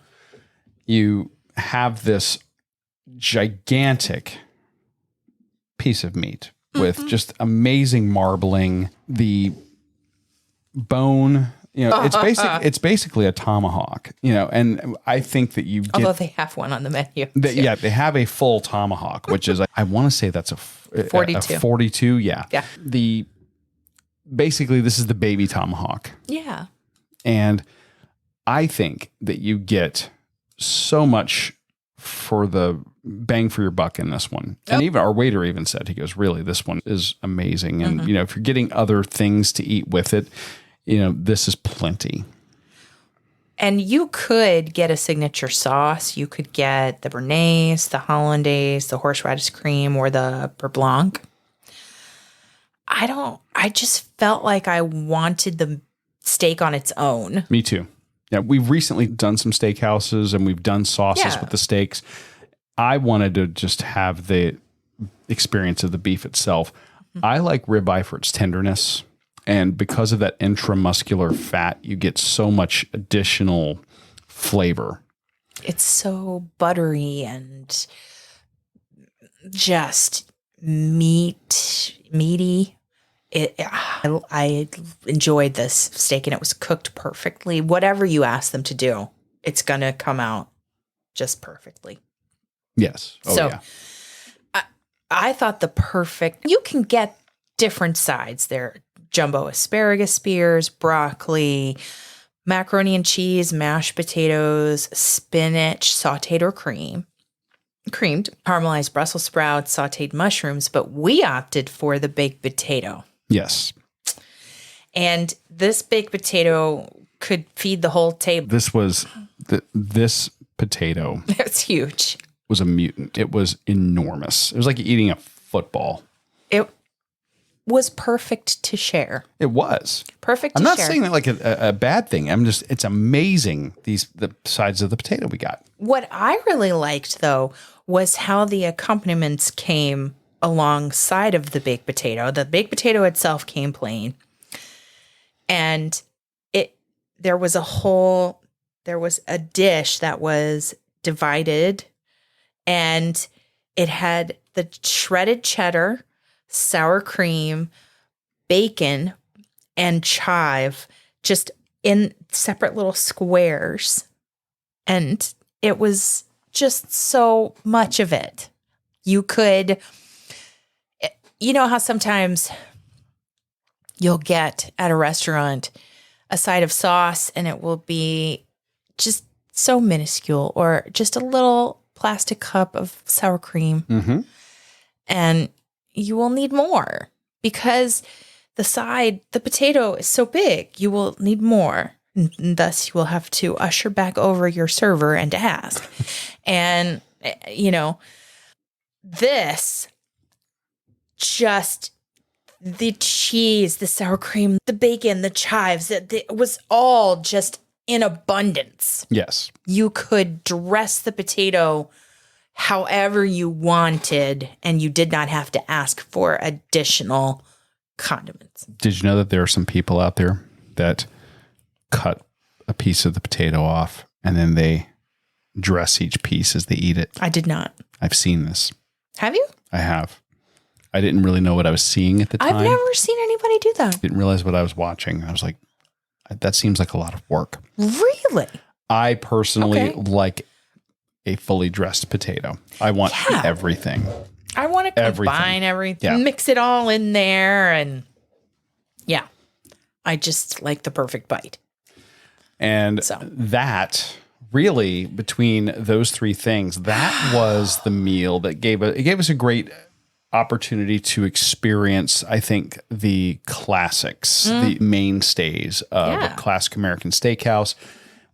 you have this gigantic piece of meat with just amazing marbling. The bone, it's basically a tomahawk, and I think that you get, Although they have one on the menu. they have a full tomahawk, which is, I want to say that's a 42. 42. Yeah. Yeah. Basically this is the baby tomahawk. Yeah. And I think that you get so much for the bang for your buck in this one. And even our waiter even said, he goes, really, this one is amazing. And, if you're getting other things to eat with it, this is plenty. And you could get a signature sauce. You could get the Bernaise, the Hollandaise, the horseradish cream, or the Beurre Blanc. I just felt like I wanted the steak on its own. Me too. Yeah, we've recently done some steakhouses and we've done sauces with the steaks. I wanted to just have the experience of the beef itself. I like ribeye for its tenderness. And because of that intramuscular fat, you get so much additional flavor. It's so buttery and just meaty. I enjoyed this steak, and it was cooked perfectly. Whatever you ask them to do, it's going to come out just perfectly. Yes. Oh, so yeah. I thought you can get different sides there. Jumbo asparagus spears, broccoli, macaroni and cheese, mashed potatoes, spinach, sauteed or creamed, caramelized Brussels sprouts, sauteed mushrooms, but we opted for the baked potato. Yes. And this baked potato could feed the whole table. This was this potato. It's huge. Was a mutant. It was enormous. It was like eating a football. It was perfect to share. It was perfect. I'm to not share. saying that like a bad thing. It's amazing the sides of the potato we got. What I really liked though was how the accompaniments came alongside of the baked potato. The baked potato itself came plain. And there was a dish that was divided, and it had the shredded cheddar, sour cream, bacon, and chive just in separate little squares. And it was just so much of it. You know how sometimes you'll get at a restaurant a side of sauce and it will be just so minuscule, or just a little plastic cup of sour cream. Mm-hmm. And you will need more because the potato is so big, you will need more. And thus, you will have to usher back over your server and ask. And, this just the cheese, the sour cream, the bacon, the chives, it was all just in abundance. Yes. You could dress the potato however you wanted, and you did not have to ask for additional condiments. Did you know that there are some people out there that cut a piece of the potato off and then they dress each piece as they eat it? I did not. I've seen this. Have you? I have. I didn't really know what I was seeing at the time. I've never seen anybody do that. Didn't realize what I was watching. I was like, that seems like a lot of work. Really? I personally like a fully dressed potato. I want everything. I want to combine everything, mix it all in there. And I just like the perfect bite. And that really, between those three things, that was the meal that gave us a great opportunity to experience, I think, the classics, the mainstays of a classic American steakhouse.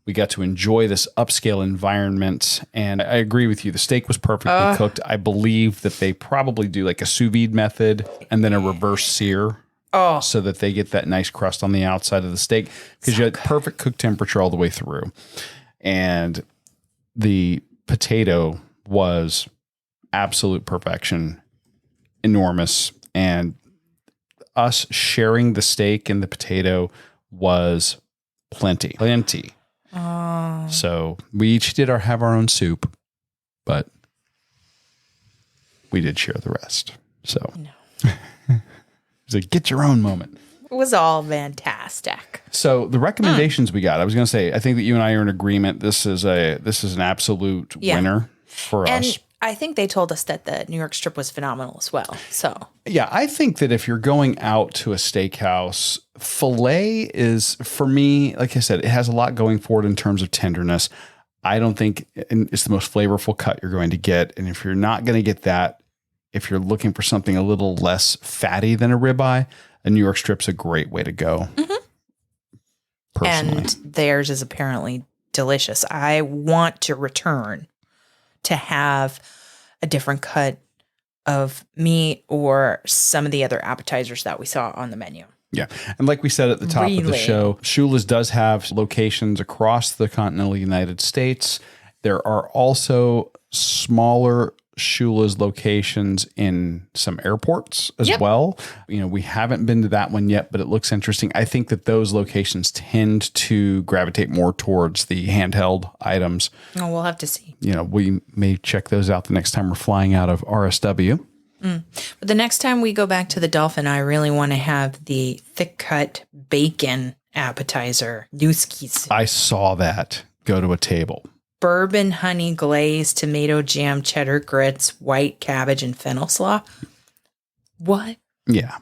We got to enjoy this upscale environment, and I agree with you. The steak was perfectly cooked. I believe that they probably do like a sous vide method and then a reverse sear so that they get that nice crust on the outside of the steak, because you had perfect cook temperature all the way through. And the potato was absolute perfection, enormous, and us sharing the steak and the potato was plenty. So we each did have our own soup, but we did share the rest. So it's like, get your own moment. It was all fantastic. So the recommendations we got, I was going to say, I think that you and I are in agreement. This is an absolute winner for us. I think they told us that the New York strip was phenomenal as well. So yeah, I think that if you're going out to a steakhouse, filet is, for me, like I said, it has a lot going for it in terms of tenderness. I don't think it's the most flavorful cut you're going to get. And if you're not going to get that, if you're looking for something a little less fatty than a ribeye, a New York strip's a great way to go. Mm-hmm. Personally. And theirs is apparently delicious. I want to return to have a different cut of meat or some of the other appetizers that we saw on the menu. Yeah. And like we said at the top of the show, Shula's does have locations across the continental United States. There are also smaller Shula's locations in some airports as well. We haven't been to that one yet, but it looks interesting. I think that those locations tend to gravitate more towards the handheld items. Oh, we'll have to see. We may check those out the next time we're flying out of RSW. But the next time we go back to the Dolphin, I really want to have the thick cut bacon appetizer. Newski's. I saw that go to a table. Bourbon honey glaze, tomato jam, cheddar grits, white cabbage, and fennel slaw. What? Yeah.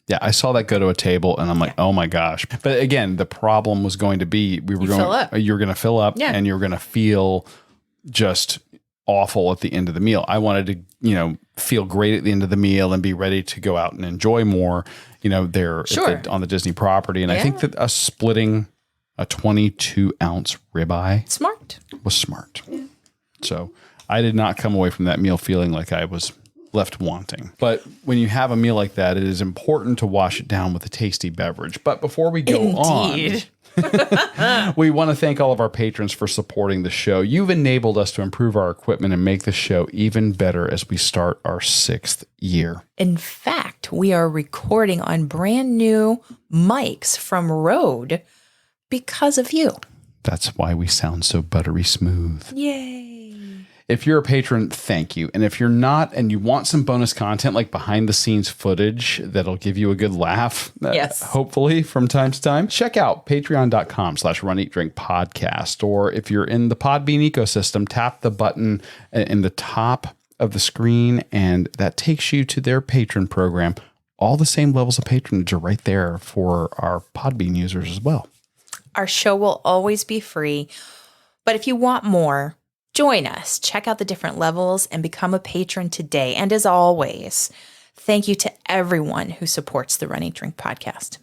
Yeah, I saw that go to a table, and I'm like, oh my gosh. But again, the problem was going to be you were going to fill up, and you're going to feel just awful at the end of the meal. I wanted to, feel great at the end of the meal and be ready to go out and enjoy more, there on the Disney property. And I think that us splitting a 22-ounce ribeye was smart. Yeah. So I did not come away from that meal feeling like I was left wanting. But when you have a meal like that, it is important to wash it down with a tasty beverage. But before we go on, We want to thank all of our patrons for supporting the show. You've enabled us to improve our equipment and make the show even better as we start our 6th year. In fact, we are recording on brand new mics from Rode because of you. That's why we sound so buttery smooth. Yay. If you're a patron, thank you. And if you're not and you want some bonus content like behind the scenes footage that'll give you a good laugh, yes, hopefully from time to time, check out patreon.com/runeatdrinkpodcast. Or if you're in the Podbean ecosystem, tap the button in the top of the screen and that takes you to their patron program. All the same levels of patronage are right there for our Podbean users as well. Our show will always be free, but if you want more, join us, check out the different levels, and become a patron today. And as always, thank you to everyone who supports the Run, Eat, Drink podcast.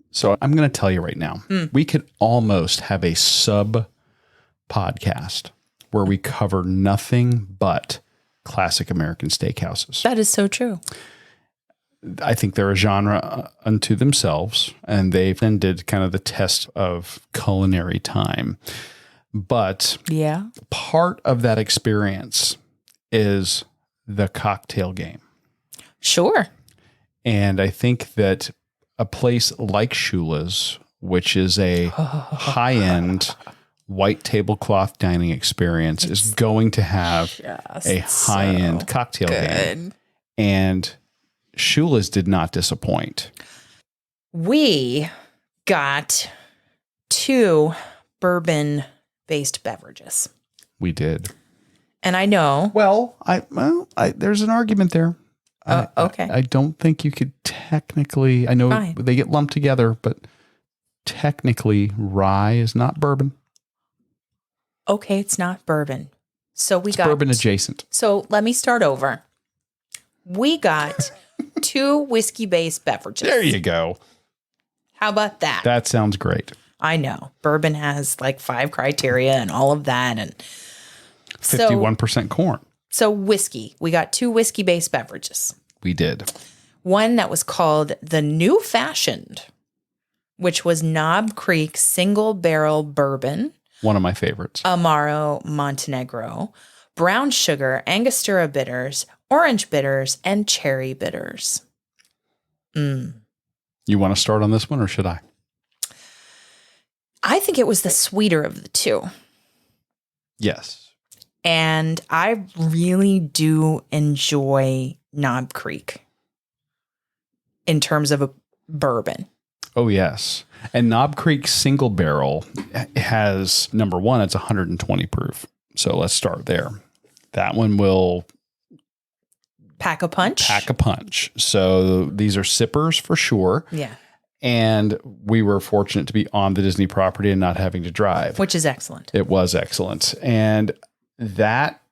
So I'm going to tell you right now, we could almost have a sub-podcast where we cover nothing but classic American steakhouses. That is so true. I think they're a genre unto themselves, and they've then did kind of the test of culinary time. But part of that experience is the cocktail game. Sure. And I think that a place like Shula's, which is a high-end white tablecloth dining experience, is going to have a high-end cocktail game. And Shula's did not disappoint. We got 2 bourbon-based beverages. We did. And I know. Well, there's an argument there. Okay. I don't think you could technically, I know they get lumped together, but technically rye is not bourbon. Okay, it's not bourbon. So it's bourbon adjacent. So let me start over. We got 2 whiskey-based beverages. There you go. How about that? That sounds great. I know. Bourbon has like 5 criteria and all of that. And 51% corn. So whiskey. We got 2 whiskey-based beverages. We did. One that was called the New Fashioned, which was Knob Creek Single Barrel Bourbon. One of my favorites. Amaro Montenegro, brown sugar, Angostura bitters, orange bitters, and cherry bitters. You want to start on this one or should I? I think it was the sweeter of the 2. Yes. And I really do enjoy Knob Creek in terms of a bourbon. Oh, yes. And Knob Creek Single Barrel has, number one, it's 120 proof. So let's start there. That one will pack a punch. So these are sippers for sure. Yeah. And we were fortunate to be on the Disney property and not having to drive. Which is excellent. It was excellent. And that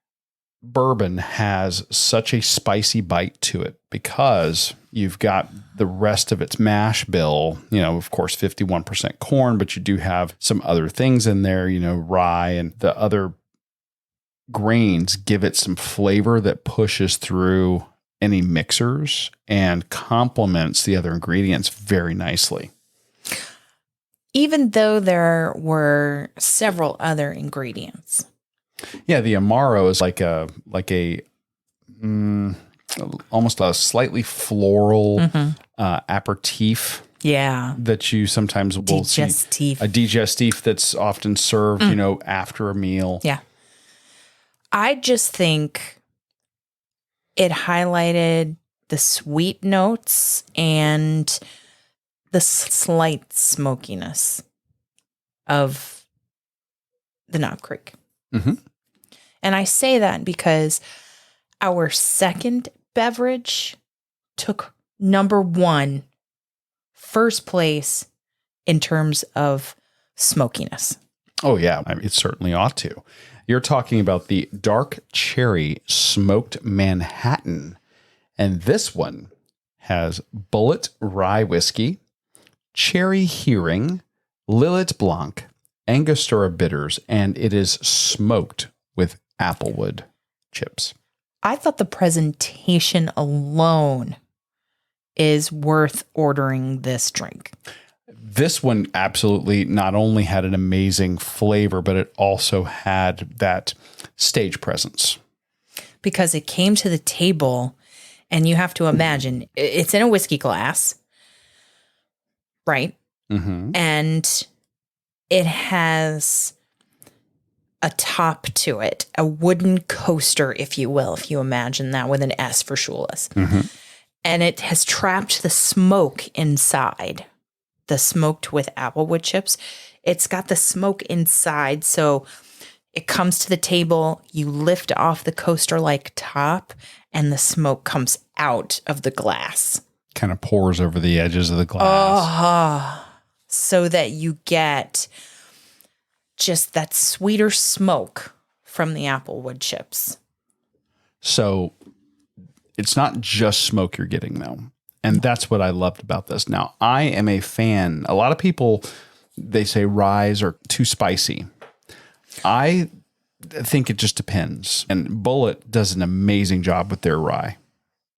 bourbon has such a spicy bite to it because you've got the rest of its mash bill, of course, 51% corn, but you do have some other things in there, rye and the other grains give it some flavor that pushes through any mixers and complements the other ingredients very nicely. Even though there were several other ingredients. Yeah, the Amaro is like a almost a slightly floral aperitif. Yeah. That you sometimes will see. A digestif that's often served, after a meal. Yeah. I just think it highlighted the sweet notes and the slight smokiness of the Knob Creek. Mm-hmm. And I say that because our second beverage took number 1, first place in terms of smokiness. Oh, yeah. It certainly ought to. You're talking about the Dark Cherry Smoked Manhattan. And this one has Bullet Rye Whiskey, Cherry Hearing, Lillet Blanc, Angostura bitters, and it is smoked with applewood chips. I thought the presentation alone is worth ordering this drink. This one absolutely not only had an amazing flavor, but it also had that stage presence. Because it came to the table, and you have to imagine it's in a whiskey glass, right? Mm-hmm. And it has a top to it, a wooden coaster, if you will, if you imagine that with an S for Shulas. Mm-hmm. And it has trapped the smoke inside, the smoked with applewood chips. It's got the smoke inside, so it comes to the table, you lift off the coaster-like top, and the smoke comes out of the glass. Kind of pours over the edges of the glass. So that you get just that sweeter smoke from the applewood chips. So it's not just smoke you're getting, though. And that's what I loved about this. Now, I am a fan. A lot of people, they say ryes are too spicy. I think it just depends. And Bullet does an amazing job with their rye.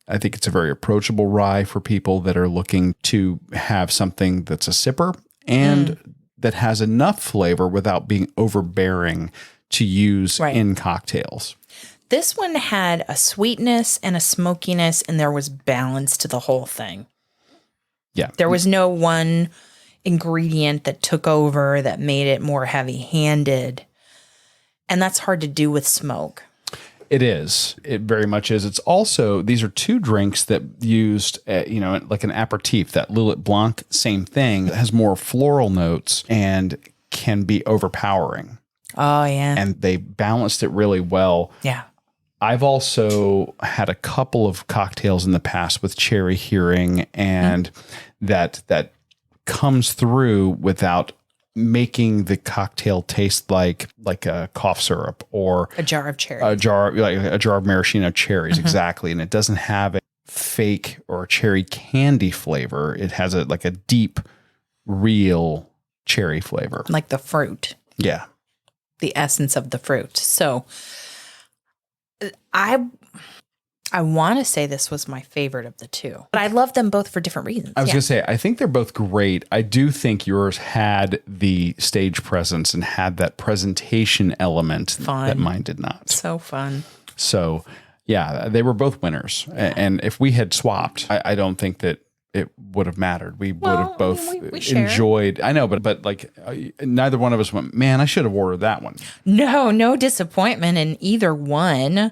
I think it's a very approachable rye for people that are looking to have something that's a sipper and that has enough flavor without being overbearing to use in cocktails. This one had a sweetness and a smokiness, and there was balance to the whole thing. Yeah. There was no one ingredient that took over that made it more heavy-handed. And that's hard to do with smoke. It is. It very much is. It's also, these are two drinks that used, like an aperitif. That Lillet Blanc, same thing. It has more floral notes and can be overpowering. Oh, yeah. And they balanced it really well. Yeah. I've also had a couple of cocktails in the past with cherry hearing, and that comes through without making the cocktail taste like a cough syrup or a jar of cherries. A jar of maraschino cherries, exactly. And it doesn't have a fake or cherry candy flavor. It has a deep, real cherry flavor. Like the fruit. Yeah. The essence of the fruit. So I want to say this was my favorite of the two, but I love them both for different reasons. I was going to say, I think they're both great. I do think yours had the stage presence and had that presentation element that mine did not. So fun. So yeah, they were both winners. And if we had swapped, I don't think that it would have mattered. We would have both we enjoyed. I know, but neither one of us went, man, I should have ordered that one. No disappointment in either one.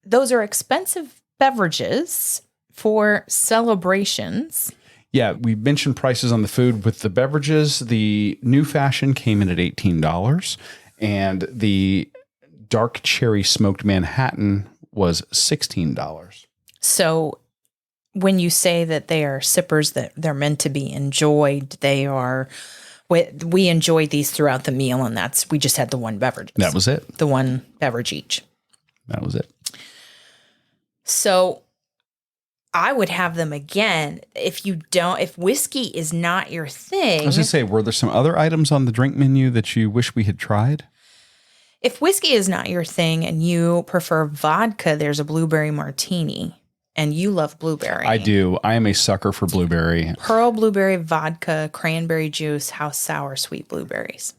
Those are expensive beverages for celebrations. Yeah, we mentioned prices on the food. With the beverages, the New Fashion came in at $18, and the Dark Cherry Smoked Manhattan was $16. So when you say that they are sippers, that they're meant to be enjoyed, we enjoyed these throughout the meal, and we just had the one beverage. That was it. The one beverage each. That was it. So I would have them again. If whiskey is not your thing. I was going to say, were there some other items on the drink menu that you wish we had tried? If whiskey is not your thing and you prefer vodka, there's a blueberry martini. And you love blueberry. I do. I am a sucker for blueberry. Pearl blueberry vodka, cranberry juice, house sour, sweet blueberries.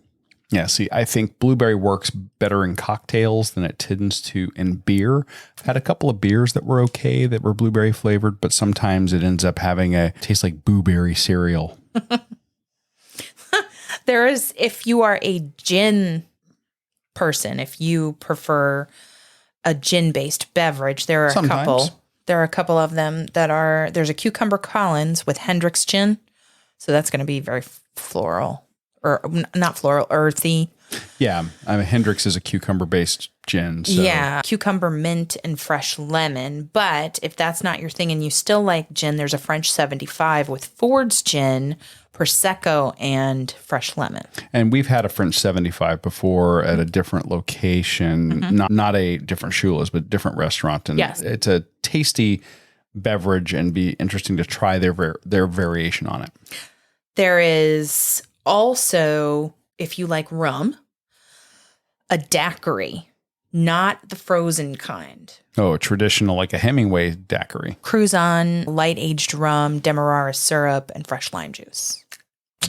Yeah, see, I think blueberry works better in cocktails than it tends to in beer. I've had a couple of beers that were okay, that were blueberry flavored, but sometimes it ends up having a taste like blueberry cereal. If you are a gin person, if you prefer a gin-based beverage, there are a couple. There are a couple of them there's a Cucumber Collins with Hendrick's gin. So that's going to be very floral. Or not floral, earthy. Yeah, Hendrick's is a cucumber-based gin. So. Yeah, cucumber, mint, and fresh lemon. But if that's not your thing and you still like gin, there's a French 75 with Ford's gin, Prosecco, and fresh lemon. And we've had a French 75 before at a different location, not a different Shula's, but different restaurant. And it's a tasty beverage and be interesting to try their variation on it. There is also, if you like rum, a daiquiri not the frozen kind. Oh, a traditional, like a Hemingway daiquiri. Cruzan, light aged rum, Demerara syrup, and fresh lime juice.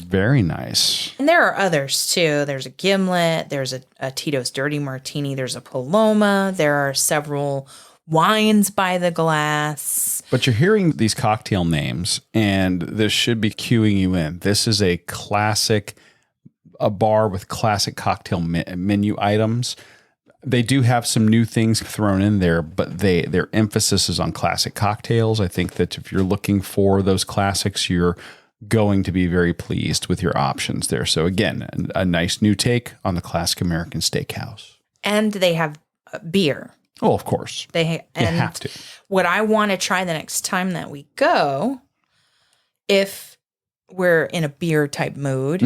Very nice. And there are others too. There's a Gimlet, there's a Tito's Dirty Martini, there's a Paloma, there are several wines by the glass. But you're hearing these cocktail names, and this should be cueing you in. This is a bar with classic cocktail menu items. They do have some new things thrown in there, but their emphasis is on classic cocktails. I think that if you're looking for those classics, you're going to be very pleased with your options there. So again, a nice new take on the classic American steakhouse. And they have beer. Oh, of course. You have to. What I want to try the next time that we go, if we're in a beer type mood,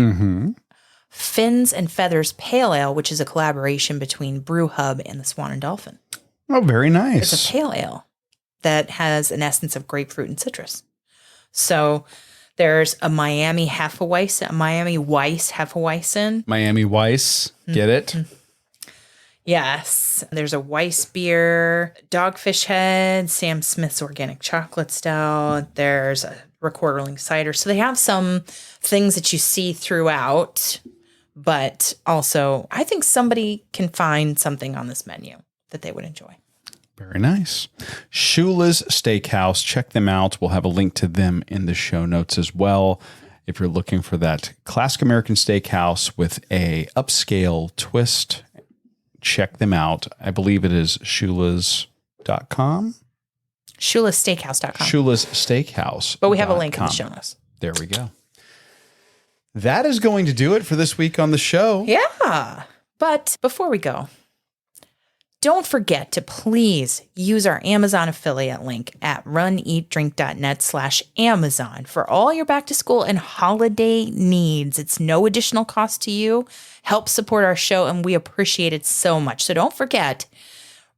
Fins and Feathers Pale Ale, which is a collaboration between Brew Hub and the Swan and Dolphin. Oh, very nice. It's a pale ale that has an essence of grapefruit and citrus. So there's a Miami Weiss Hefeweizen. Miami Weiss, get it? Yes. There's a Weiss beer, Dogfish Head, Sam Smith's Organic Chocolate Stout. There's a Recorderling Cider. So they have some things that you see throughout, but also I think somebody can find something on this menu that they would enjoy. Very nice. Shula's Steakhouse. Check them out. We'll have a link to them in the show notes as well. If you're looking for that classic American steakhouse with a upscale twist, check them out. I believe it is shulas.com. ShulaSteakhouse.com. Shula's Steakhouse. But we have a link in the show notes. There we go. That is going to do it for this week on the show. Yeah. But before we go, don't forget to please use our Amazon affiliate link at runeatdrink.net/Amazon for all your back to school and holiday needs. It's no additional cost to you. Help support our show, and we appreciate it so much. So don't forget,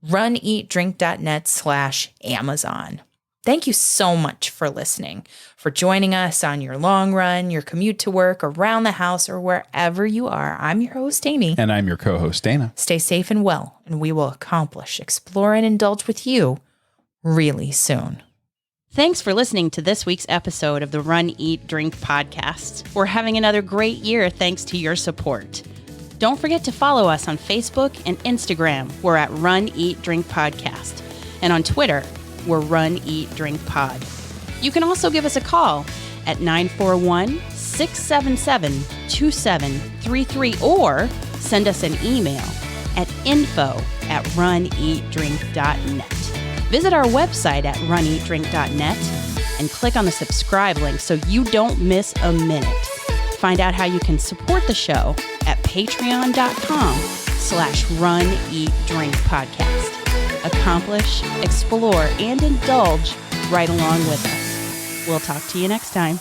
runeatdrink.net/Amazon. Thank you so much for listening, for joining us on your long run, your commute to work, around the house, or wherever you are. I'm your host, Amy. And I'm your co-host, Dana. Stay safe and well, and we will accomplish, explore, and indulge with you really soon. Thanks for listening to this week's episode of the Run, Eat, Drink podcast. We're having another great year thanks to your support. Don't forget to follow us on Facebook and Instagram. We're at Run, Eat, Drink Podcast. And on Twitter, we're Run, Eat, Drink Pod. You can also give us a call at 941-677-2733 or send us an email at info@runeatdrink.net. Visit our website at runeatdrink.net and click on the subscribe link so you don't miss a minute. Find out how you can support the show at patreon.com/runeatdrinkpodcast. Accomplish, explore, and indulge right along with us. We'll talk to you next time.